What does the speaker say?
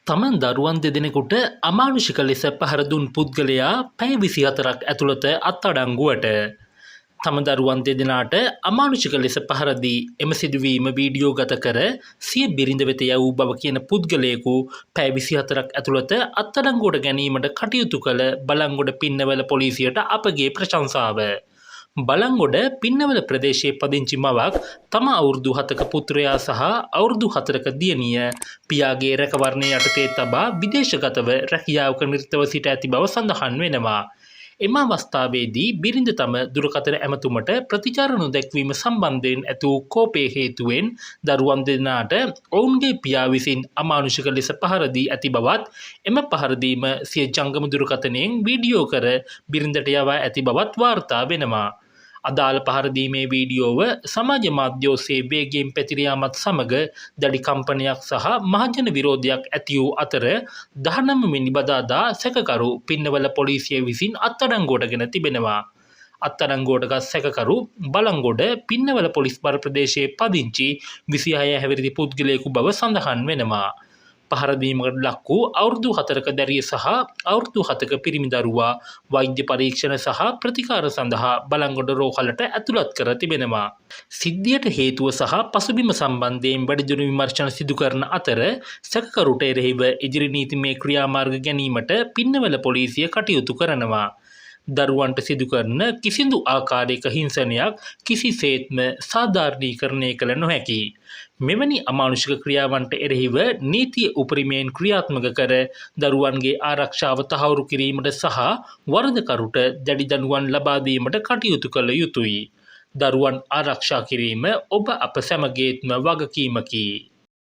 තමන් දරුවන් දෙදෙනෙකුට අමානුෂික ලෙස පහර දුන් පුද්ගලයා පැය 24ක් ඇතුළත අත්අඩංගුවට. තම දරුවන් දෙදෙනාට අමානුෂික ලෙස පහර දී එම සිදුවීම වීඩියෝගත කර සිය බිරිඳ වෙත යවූ බව කියන පුද්ගලයෙකු පැය 24ක් ඇතුළත අත්අඩංගුවට ගැනීමට කටයුතු කළ බලංගොඩ පින්නවල පොලිසියට අපගේ ප්‍රශංසාව. බලංගොඩ පින්නවල ප්‍රදේශයේ පදිංචි මවක් තම අවුරුදු 7ක පුත්‍රයා සහ අවුරුදු 4ක දියණිය පියාගේ රැකවරණය යටතේ තබා විදේශගතව රැකියාවක නිරතව සිට ඇති බව සඳහන් වෙනවා. එම අවස්ථාවේදී බිරිඳ තම දුරකථන ඇමතුමට ප්‍රතිචාර නොදැක්වීම සම්බන්ධයෙන් ඇති වූ කෝපය හේතුවෙන් දරුවන් දෙදෙනාට ඔවුන්ගේ පියා විසින් අමානුෂික ලෙස පහර දී ඇති බවත් එම පහර දීම සිය ජංගම දුරකථනයෙන් වීඩියෝ කර බිරිඳට යවා ඇති බවත් වාර්තා වෙනවා. අදාළ පහර දීමේ වීඩියෝව සමාජ මාධ්‍ය ඔස්සේ වේගයෙන් පැතිර යාමත් සමග දැඩි කම්පනයක් සහ මහජන විරෝධයක් ඇති වූ අතර 19 වෙනි බදාදා සැකකරු පින්නවල පොලිසිය විසින් අත්අඩංගුවටගෙන තිබෙනවා. අත්අඩංගුවටගත් සැකකරු බලංගොඩ පින්නවල පොලිස් බර ප්‍රදේශයේ පදිංචි 26 හැවිරිදි පුද්ගලයෙකු බව සඳහන් වෙනවා. පහර දීමකට ලක් වූ අවුරුදු 4ක දැරිය සහ අවුරුදු 7ක පිරිමි දරුවා වෛද්‍ය පරීක්ෂණ සහ ප්‍රතිකාර සඳහා බලංගොඩ රෝහලට ඇතුළත් කර තිබෙනවා. සිද්ධියට හේතුව සහ පසුබිම සම්බන්ධයෙන් වැඩිදුර විමර්ශන සිදු කරන අතර සැකකරුට එරෙහිව ඉදිරි නීතිමය ක්‍රියාමාර්ග ගැනීමට පින්නවල පොලිසිය කටයුතු කරනවා. දරුවන්ට සිදු කරන කිසිදු ආකාරයක හිංසනයක් කිසිසේත්ම සාධාරණීකරණය කළ නොහැකි. මෙවැනි අමානුෂික ක්‍රියාවන්ට එරෙහිව නීතිය උපරිමයෙන් ක්‍රියාත්මක කර දරුවන්ගේ ආරක්ෂාව තහවුරු කිරීමට සහ වරදකරුට දැඩි දඬුවම් ලබා දීමට කටයුතු කළ යුතුයි. දරුවන් ආරක්ෂා කිරීම ඔබ අප සැමගේත්ම වගකීමකි.